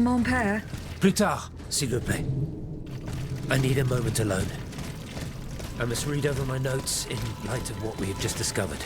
Mon père. Plus tard, s'il vous plaît. I need a moment alone. I must read over my notes in light of what we have just discovered.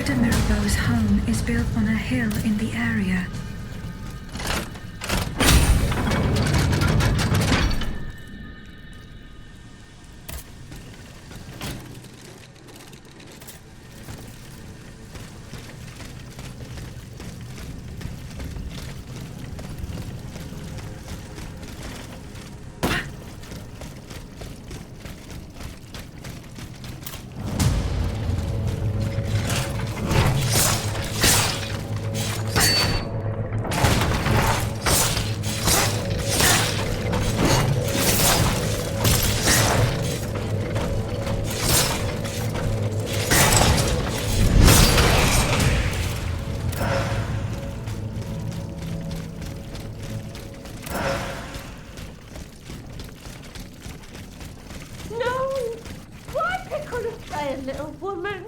Dr. Mirabeau's home is built on a hill in the area. Little woman.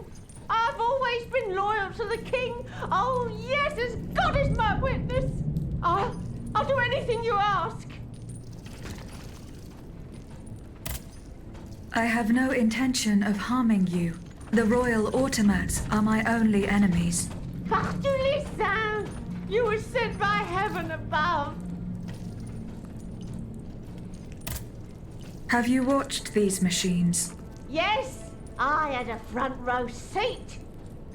I've always been loyal to the king. Oh, yes, as God is my witness. I'll do anything you ask. I have no intention of harming you. The royal automats are my only enemies. SteelRising, you were sent by heaven above. Have you watched these machines? Yes. I had a front row seat.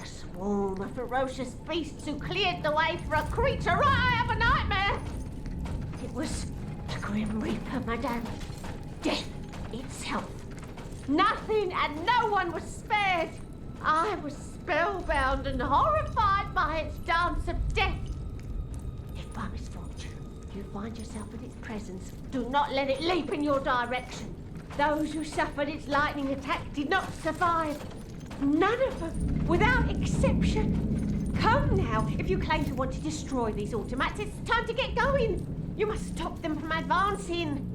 A swarm of ferocious beasts who cleared the way for a creature right out of a nightmare. It was the Grim Reaper, madame. Death itself. Nothing and no one was spared. I was spellbound and horrified by its dance of death. If by misfortune you find yourself in its presence, do not let it leap in your direction. Those who suffered its lightning attack did not survive. None of them, without exception. Come now, if you claim to want to destroy these automats, it's time to get going. You must stop them from advancing.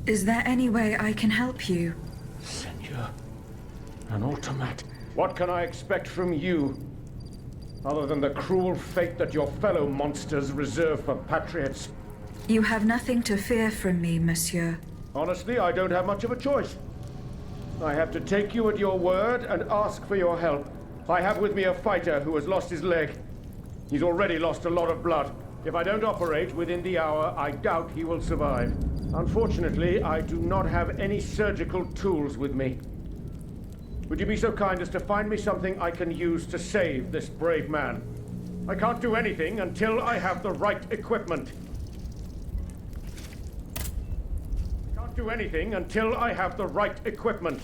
Is there any way I can help you? Senor, an automat. What can I expect from you? Other than the cruel fate that your fellow monsters reserve for patriots? You have nothing to fear from me, monsieur. Honestly, I don't have much of a choice. I have to take you at your word and ask for your help. I have with me a fighter who has lost his leg. He's already lost a lot of blood. If I don't operate within the hour, I doubt he will survive. Unfortunately, I do not have any surgical tools with me. Would you be so kind as to find me something I can use to save this brave man? I can't do anything until I have the right equipment. I can't do anything until I have the right equipment.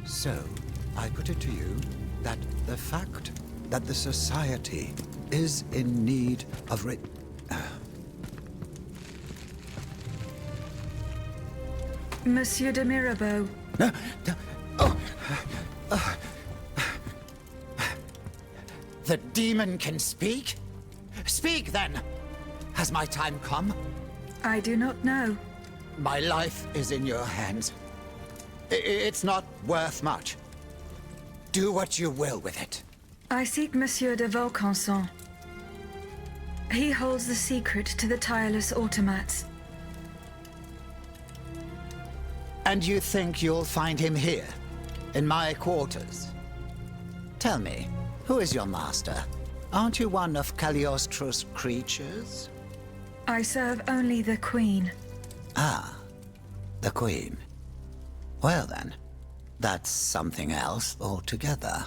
So, I put it to you that the fact that the Society is in need of Monsieur de Mirabeau. No, no, oh. The demon can speak? Speak, then! Has my time come? I do not know. My life is in your hands. It's not worth much. Do what you will with it. I seek Monsieur de Vaucanson. He holds the secret to the tireless automats. And you think you'll find him here? In my quarters? Tell me, who is your master? Aren't you one of Cagliostro's creatures? I serve only the Queen. Ah, the Queen. Well then, that's something else altogether.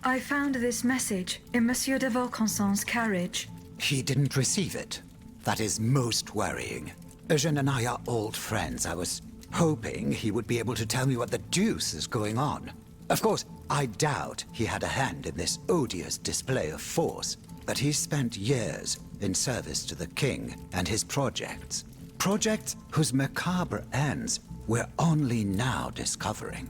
I found this message in Monsieur de Vaucanson's carriage. He didn't receive it. That is most worrying. Eugène and I are old friends. I was hoping he would be able to tell me what the deuce is going on. Of course, I doubt he had a hand in this odious display of force, but he spent years in service to the king and his projects. Projects whose macabre ends we're only now discovering.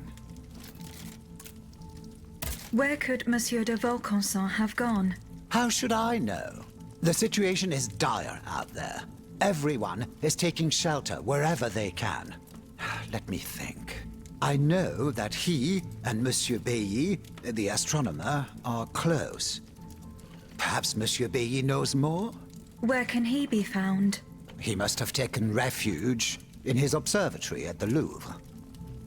Where could Monsieur de Vaucanson have gone? How should I know? The situation is dire out there. Everyone is taking shelter wherever they can. Let me think. I know that he and Monsieur Bailly, the astronomer, are close. Perhaps Monsieur Bailly knows more? Where can he be found? He must have taken refuge in his observatory at the Louvre.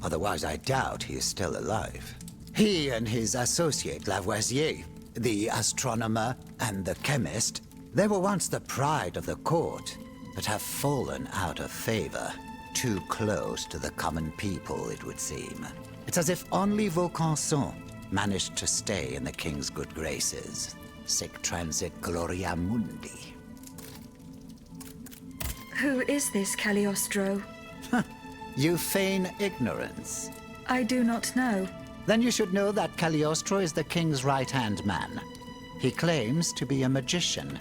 Otherwise, I doubt he is still alive. He and his associate Lavoisier, the astronomer and the chemist, they were once the pride of the court, but have fallen out of favor. Too close to the common people, it would seem. It's as if only Vaucanson managed to stay in the king's good graces. Sic transit gloria mundi. Who is this Cagliostro? You feign ignorance. I do not know. Then you should know that Cagliostro is the king's right-hand man. He claims to be a magician,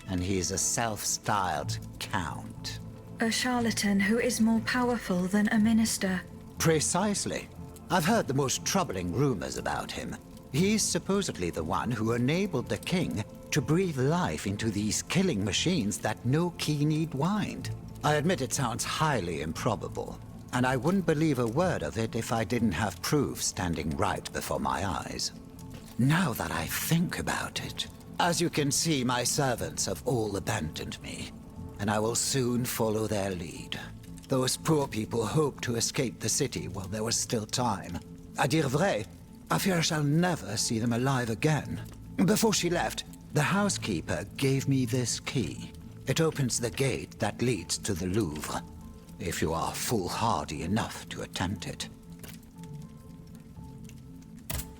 and he's a self-styled count. A charlatan who is more powerful than a minister. Precisely. I've heard the most troubling rumors about him. He's supposedly the one who enabled the king to breathe life into these killing machines that no key need wind. I admit it sounds highly improbable, and I wouldn't believe a word of it if I didn't have proof standing right before my eyes. Now that I think about it, as you can see, my servants have all abandoned me, and I will soon follow their lead. Those poor people hoped to escape the city while there was still time. À dire vrai, I fear I shall never see them alive again. Before she left, the housekeeper gave me this key. It opens the gate that leads to the Louvre, if you are foolhardy enough to attempt it.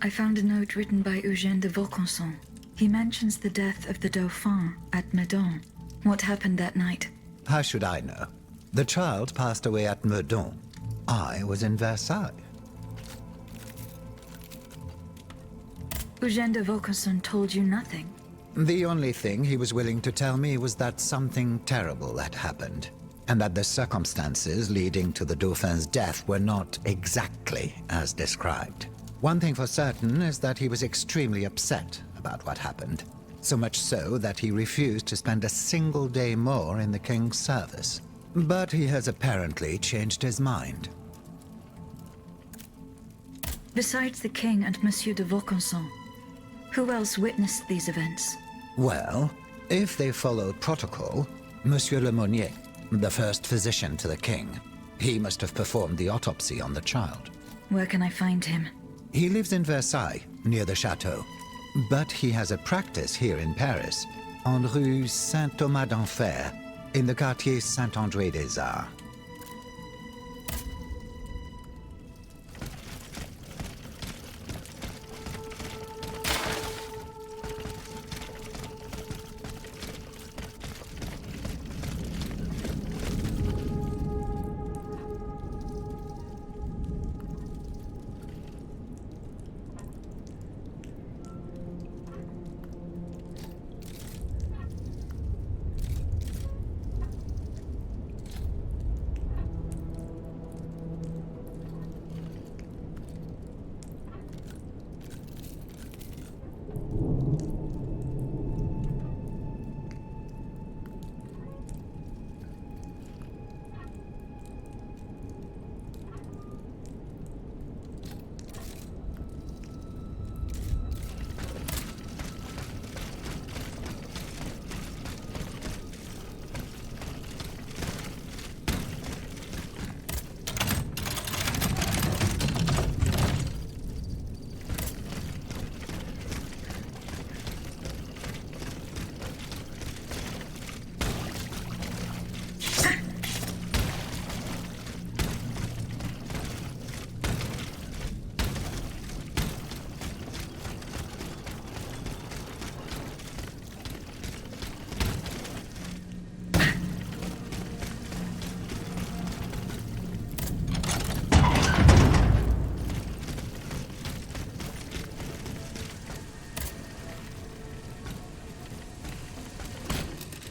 I found a note written by Eugène de Vaucanson. He mentions the death of the Dauphin at Meudon. What happened that night? How should I know? The child passed away at Meudon. I was in Versailles. Eugène de Vaucanson told you nothing. The only thing he was willing to tell me was that something terrible had happened, and that the circumstances leading to the Dauphin's death were not exactly as described. One thing for certain is that he was extremely upset about what happened, so much so that he refused to spend a single day more in the king's service. But he has apparently changed his mind. Besides the king and Monsieur de Vaucanson, who else witnessed these events? Well, if they followed protocol, Monsieur Lemonnier, the first physician to the king, he must have performed the autopsy on the child. Where can I find him? He lives in Versailles, near the chateau. But he has a practice here in Paris, en rue Saint-Thomas d'Enfer, in the quartier Saint-André des Arts.